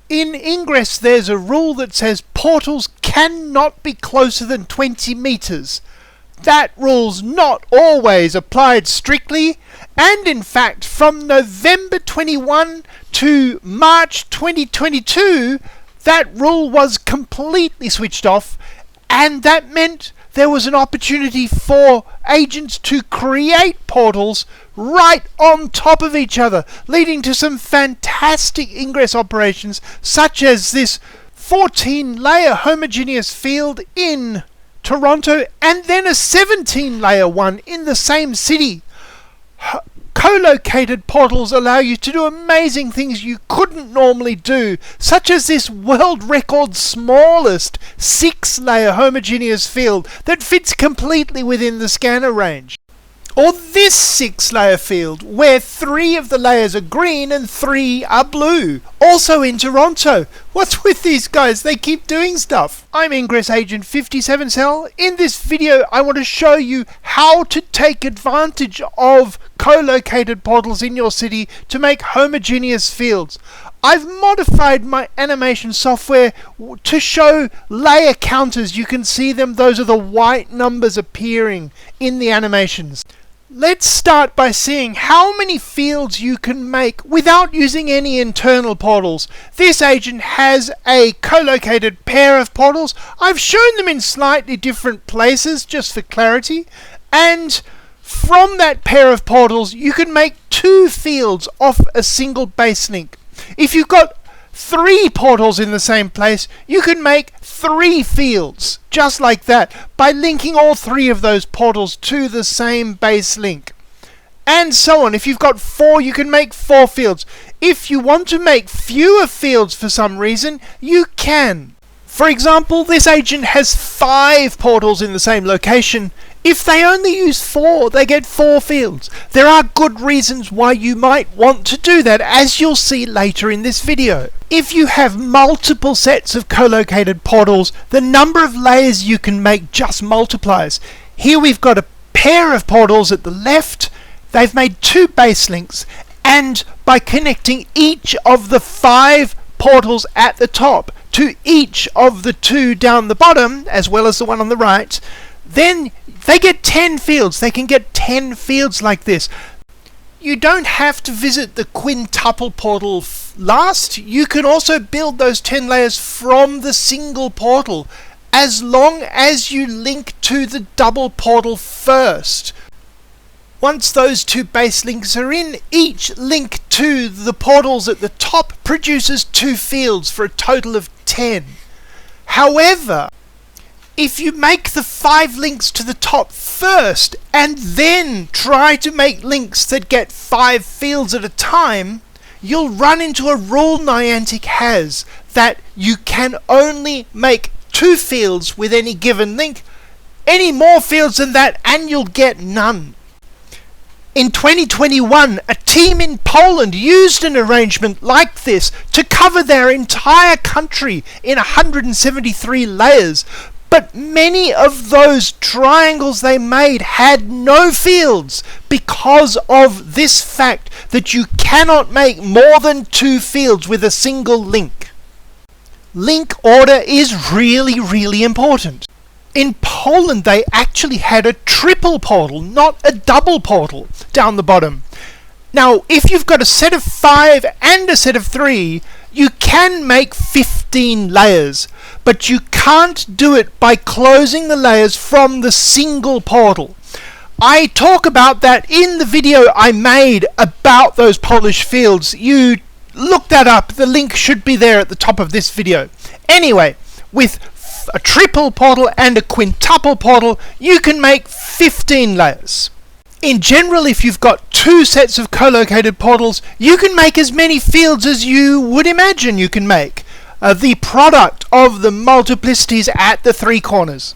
In Ingress, there's a rule that says portals cannot be closer than 20 meters. That rule's not always applied strictly, and in fact, from November 21 to March 2022, that rule was completely switched off, and that meant there was an opportunity for agents to create portals right on top of each other, leading to some fantastic ingress operations, such as this 14-layer homogeneous field in Toronto, and then a 17-layer one in the same city. Co-located portals allow you to do amazing things you couldn't normally do, such as this world record smallest 6-layer homogeneous field that fits completely within the scanner range. Or this 6-layer field, where 3 of the layers are green and 3 are blue, also in Toronto. What's with these guys? They keep doing stuff. I'm Ingress Agent 57Cell. In this video, I want to show you how to take advantage of co-located portals in your city to make homogeneous fields. I've modified my animation software to show layer counters. You can see them. Those are the white numbers appearing in the animations. Let's start by seeing how many fields you can make without using any internal portals. This agent has a co-located pair of portals. I've shown them in slightly different places just for clarity. And from that pair of portals, you can make 2 fields off a single base link. If you've got 3 portals in the same place, you can make 3 fields, just like that, by linking all 3 of those portals to the same base link. And so on. If you've got 4, you can make 4 fields. If you want to make fewer fields for some reason, you can. For example, this agent has 5 portals in the same location. If they only use 4, they get 4 fields. There are good reasons why you might want to do that, as you'll see later in this video. If you have multiple sets of co-located portals, the number of layers you can make just multiplies. Here we've got a pair of portals at the left. They've made 2 base links, and by connecting each of the 5 portals at the top to each of the 2 down the bottom, as well as the one on the right, then they get 10 fields. They can get 10 fields like this. You don't have to visit the quintuple portal last. You can also build those 10 layers from the single portal, as long as you link to the double portal first. Once those 2 base links are in, each link to the portals at the top produces 2 fields for a total of 10. However, if you make the 5 links to the top first and then try to make links that get 5 fields at a time, you'll run into a rule Niantic has that you can only make 2 fields with any given link. Any more fields than that and you'll get none. In 2021, a team in Poland used an arrangement like this to cover their entire country in 173 layers. But many of those triangles they made had no fields because of this fact that you cannot make more than 2 fields with a single link. Link order is really, really important. In Poland, they actually had a triple portal, not a double portal, down the bottom. Now, if you've got a set of 5 and a set of 3, you can make 15 layers, but you can't do it by closing the layers from the single portal. I talk about that in the video I made about those Polish fields. You look that up. The link should be there at the top of this video. Anyway, with a triple portal and a quintuple portal, you can make 15 layers. In general, if you've got 2 sets of co-located portals, you can make as many fields as you would imagine you can make. The product of the multiplicities at the 3 corners.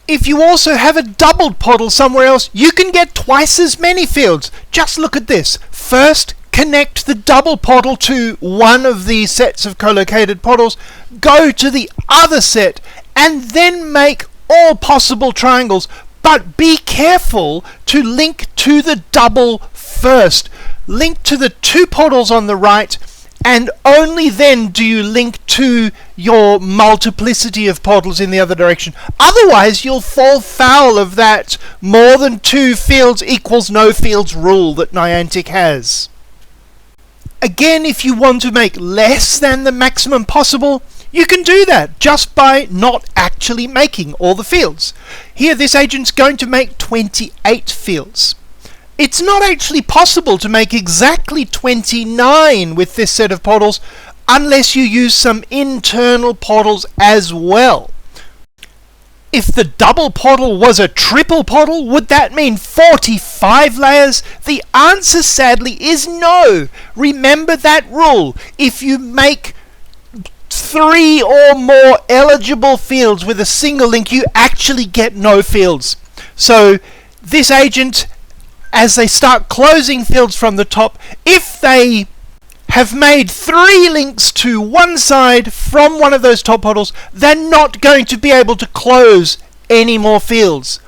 If you also have a doubled portal somewhere else, you can get twice as many fields. Just look at this. First, connect the double portal to one of these sets of co-located portals, go to the other set, and then make all possible triangles. But be careful to link to the double first. Link to the 2 portals on the right and only then do you link to your multiplicity of portals in the other direction. Otherwise, you'll fall foul of that more than 2 fields equals no fields rule that Niantic has. Again, if you want to make less than the maximum possible, you can do that just by not actually making all the fields. Here, this agent's going to make 28 fields. It's not actually possible to make exactly 29 with this set of portals unless you use some internal portals as well. If the double portal was a triple portal, would that mean 45 layers? The answer, sadly, is no. Remember that rule. If you make 3 or more eligible fields with a single link, you actually get no fields. So this agent, as they start closing fields from the top, if they have made 3 links to one side from one of those top portals, they're not going to be able to close any more fields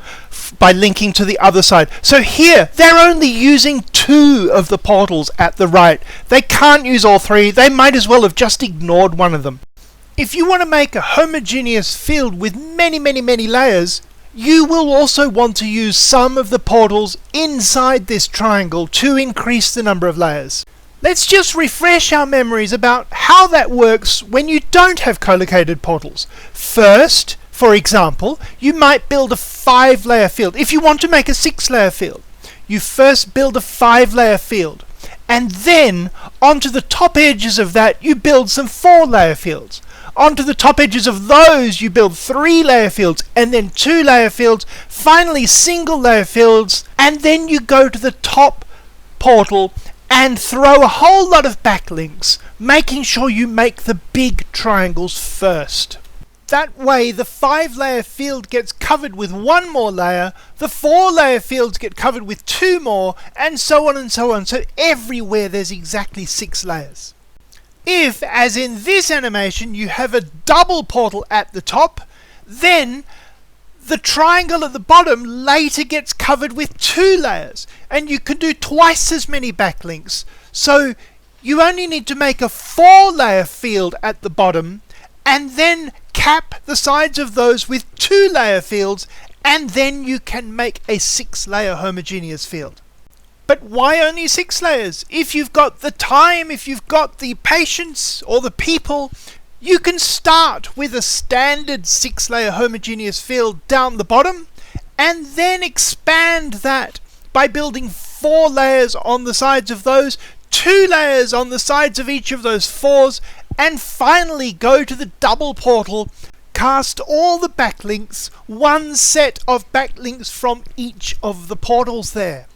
by linking to the other side. So here, they're only using 2 of the portals at the right. They can't use all 3. They might as well have just ignored one of them. If you want to make a homogeneous field with many layers, you will also want to use some of the portals inside this triangle to increase the number of layers. Let's just refresh our memories about how that works when you don't have collocated portals. First, for example, you might build a 5-layer field. If you want to make a 6-layer field, you first build a 5-layer field, and then onto the top edges of that you build some 4-layer fields. Onto the top edges of those you build 3-layer fields, and then 2-layer fields, finally single-layer fields, and then you go to the top portal and throw a whole lot of backlinks, making sure you make the big triangles first. That way the 5-layer field gets covered with 1 more layer, the 4-layer fields get covered with 2 more, and so on and so on. So everywhere there's exactly 6 layers. If, as in this animation, you have a double portal at the top, then the triangle at the bottom later gets covered with 2 layers, and you can do twice as many backlinks. So you only need to make a 4-layer field at the bottom, and then cap the sides of those with 2-layer fields, and then you can make a 6-layer homogeneous field. But why only 6 layers? If you've got the time, if you've got the patience or the people, you can start with a standard 6-layer homogeneous field down the bottom, and then expand that by building 4 layers on the sides of those, 2 layers on the sides of each of those 4s, and finally go to the double portal, cast all the backlinks, 1 set of backlinks from each of the portals there.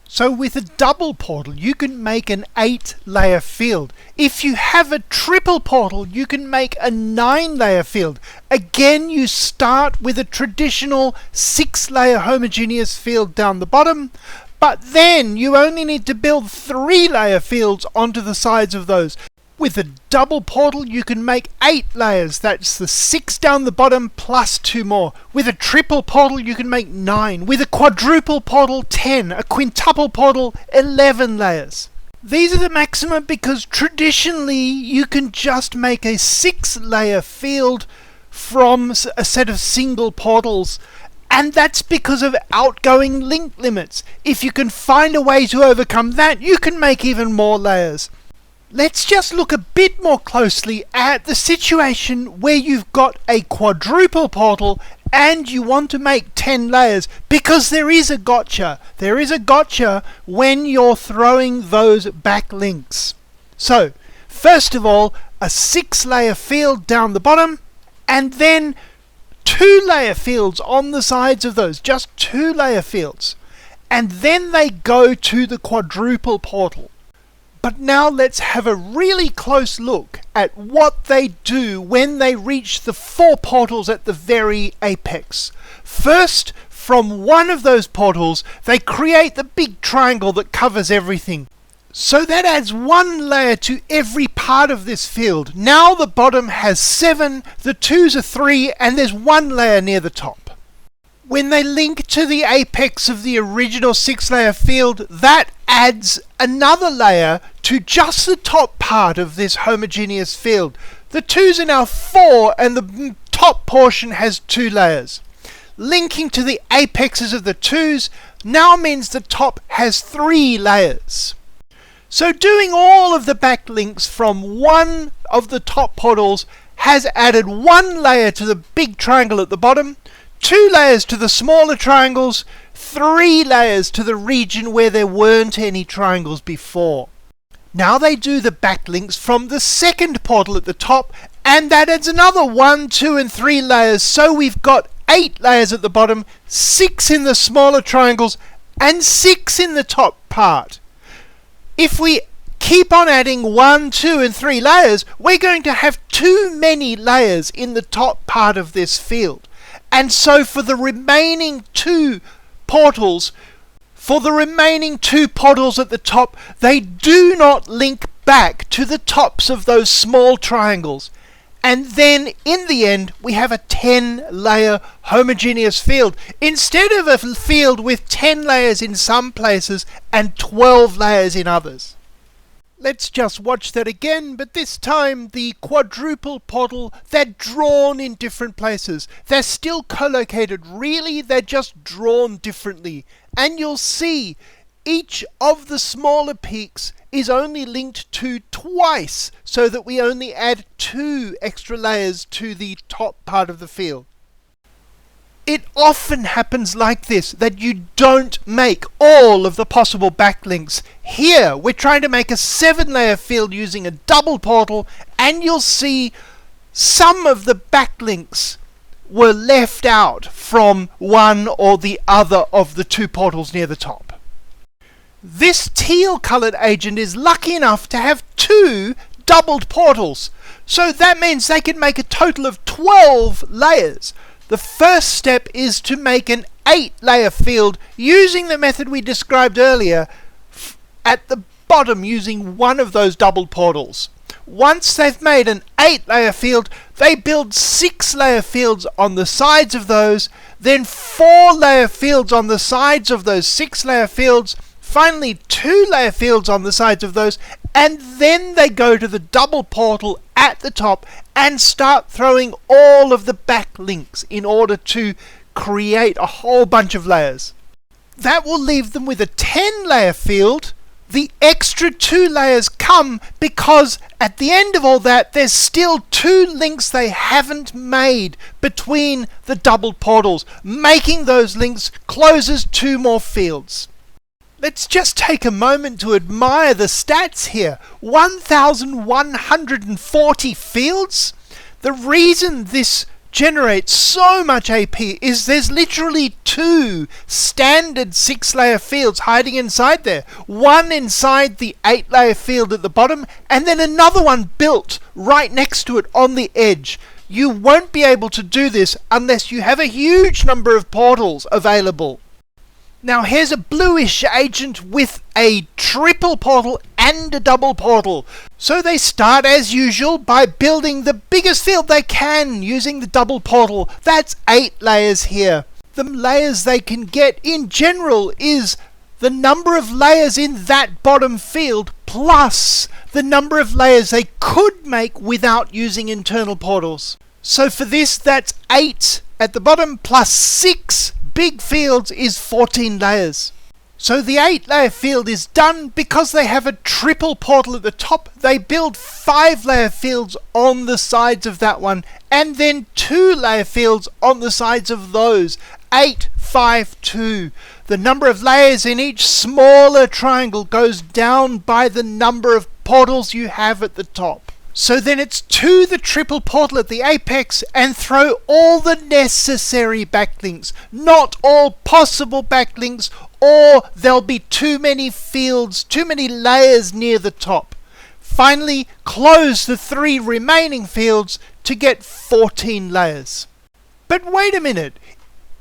So with a double portal, you can make an 8-layer field. If you have a triple portal, you can make a 9-layer field. Again, you start with a traditional 6-layer homogeneous field down the bottom, but then you only need to build 3-layer fields onto the sides of those. With a double portal, you can make 8 layers. That's the 6 down the bottom plus 2 more. With a triple portal, you can make 9. With a quadruple portal, 10. A quintuple portal, 11 layers. These are the maximum because traditionally you can just make a 6-layer field from a set of single portals. And that's because of outgoing link limits. If you can find a way to overcome that, you can make even more layers. Let's just look a bit more closely at the situation where you've got a quadruple portal and you want to make 10 layers, because there is a gotcha. There is a gotcha when you're throwing those backlinks. So, first of all, a 6-layer field down the bottom, and then 2-layer fields on the sides of those, just 2-layer fields. And then they go to the quadruple portal. But now let's have a really close look at what they do when they reach the 4 portals at the very apex. First, from one of those portals, they create the big triangle that covers everything. So that adds 1 layer to every part of this field. Now the bottom has 7, the 2s are 3, and there's 1 layer near the top. When they link to the apex of the original 6-layer field, that adds another layer to just the top part of this homogeneous field. The 2's are now 4 and the top portion has 2 layers. Linking to the apexes of the 2's now means the top has 3 layers. So doing all of the backlinks from one of the top portals has added 1 layer to the big triangle at the bottom, 2 layers to the smaller triangles, 3 layers to the region where there weren't any triangles before. Now they do the backlinks from the second portal at the top, and that adds another 1, 2 and 3 layers, so we've got 8 layers at the bottom, 6 in the smaller triangles, and 6 in the top part. If we keep on adding 1, 2 and 3 layers, we're going to have too many layers in the top part of this field. And so for the remaining 2 portals, at the top, they do not link back to the tops of those small triangles. And then in the end we have a 10-layer homogeneous field instead of a field with 10 layers in some places and 12 layers in others. Let's just watch that again, but this time the quadruple portal, they're drawn in different places. They're still co-located, really, they're just drawn differently. And you'll see each of the smaller peaks is only linked to twice, so that we only add 2 extra layers to the top part of the field. It often happens like this, that you don't make all of the possible backlinks. Here, we're trying to make a 7-layer field using a double portal, and you'll see some of the backlinks were left out from one or the other of the 2 portals near the top. This teal-coloured agent is lucky enough to have 2 doubled portals, so that means they can make a total of 12 layers. The first step is to make an 8-layer field using the method we described earlier at the bottom using one of those doubled portals. Once they've made an 8-layer field, they build 6-layer fields on the sides of those, then 4-layer fields on the sides of those 6-layer fields, finally 2-layer fields on the sides of those, and then they go to the double portal at the top and start throwing all of the backlinks in order to create a whole bunch of layers. That will leave them with a 10-layer field. The extra 2 layers come because at the end of all that there's still 2 links they haven't made between the double portals. Making those links closes 2 more fields. Let's just take a moment to admire the stats here. 1,140 fields? The reason this generates so much AP is there's literally 2 standard 6-layer fields hiding inside there. One inside the 8-layer field at the bottom, and then another one built right next to it on the edge. You won't be able to do this unless you have a huge number of portals available. Now here's a bluish agent with a triple portal and a double portal. So they start as usual by building the biggest field they can using the double portal. That's 8 layers here. The layers they can get in general is the number of layers in that bottom field plus the number of layers they could make without using internal portals. So for this, that's 8 at the bottom plus 6 big fields is 14 layers. So the 8-layer field is done because they have a triple portal at the top. They build 5-layer fields on the sides of that one, and then 2-layer fields on the sides of those. 8, 5, 2. The number of layers in each smaller triangle goes down by the number of portals you have at the top. So then it's to the triple portal at the apex and throw all the necessary backlinks, not all possible backlinks, or there'll be too many fields, too many layers near the top. Finally, close the 3 remaining fields to get 14 layers. But wait a minute,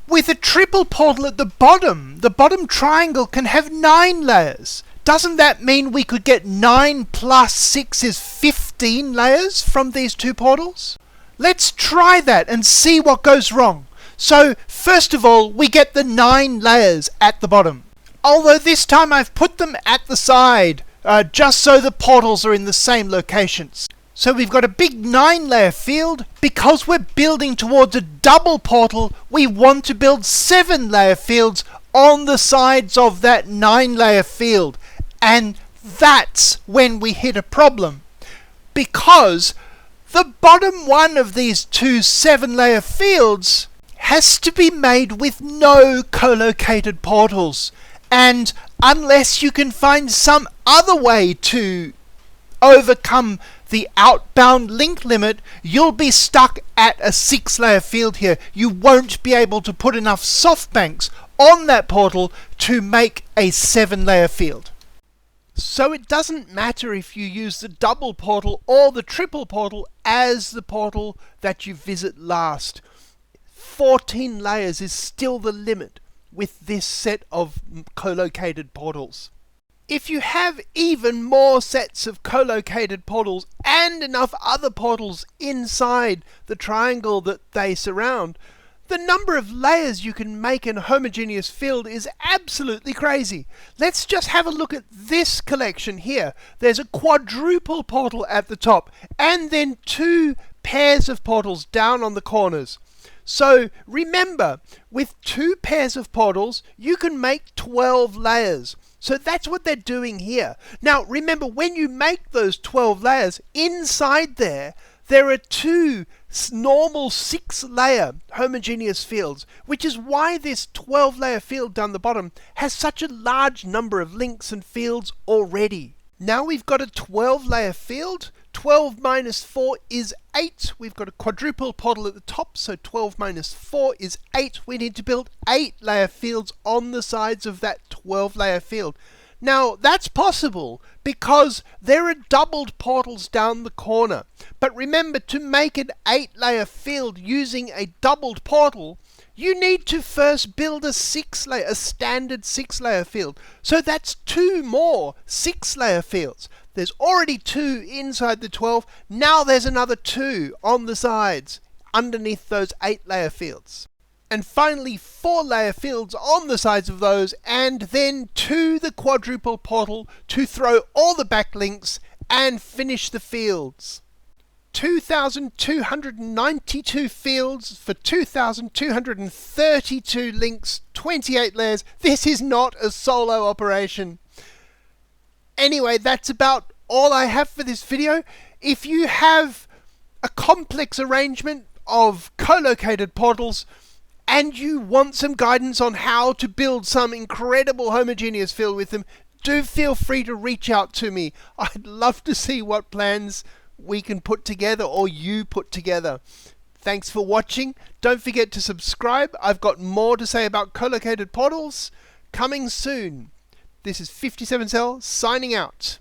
with a triple portal at the bottom triangle can have 9 layers. Doesn't that mean we could get 9 plus 6 is 15 layers from these 2 portals? Let's try that and see what goes wrong. So, first of all, we get the 9 layers at the bottom. Although this time I've put them at the side, just so the portals are in the same locations. So we've got a big 9-layer field. Because we're building towards a double portal, we want to build 7-layer fields on the sides of that 9-layer field. And that's when we hit a problem. Because the bottom one of these two 7-layer fields has to be made with no co-located portals. And unless you can find some other way to overcome the outbound link limit, you'll be stuck at a 6-layer field here. You won't be able to put enough softbanks on that portal to make a 7-layer field. So it doesn't matter if you use the double portal or the triple portal as the portal that you visit last. 14 layers is still the limit with this set of co-located portals. If you have even more sets of co-located portals and enough other portals inside the triangle that they surround, the number of layers you can make in a homogeneous field is absolutely crazy. Let's just have a look at this collection here. There's a quadruple portal at the top and then 2 pairs of portals down on the corners. So remember, with 2 pairs of portals, you can make 12 layers. So that's what they're doing here. Now remember, when you make those 12 layers, inside there are 2 normal 6-layer homogeneous fields, which is why this 12-layer field down the bottom has such a large number of links and fields already. Now we've got a 12-layer field. 12 minus 4 is 8. We've got a quadruple portal at the top, so 12 minus 4 is 8. We need to build 8-layer fields on the sides of that 12-layer field. Now, that's possible because there are doubled portals down the corner. But remember, to make an 8-layer field using a doubled portal, you need to first build a standard 6-layer field. So that's 2 more 6-layer fields. There's already 2 inside the 12. Now there's another 2 on the sides underneath those 8-layer fields. And finally 4-layer fields on the sides of those, and then to the quadruple portal to throw all the backlinks and finish the fields. 2,292 fields for 2,232 links, 28 layers. This is not a solo operation. Anyway, that's about all I have for this video. If you have a complex arrangement of co-located portals and you want some guidance on how to build some incredible homogeneous field with them, do feel free to reach out to me. I'd love to see what plans we can put together or you put together. Thanks for watching. Don't forget to subscribe. I've got more to say about co-located portals coming soon. This is 57Cell signing out.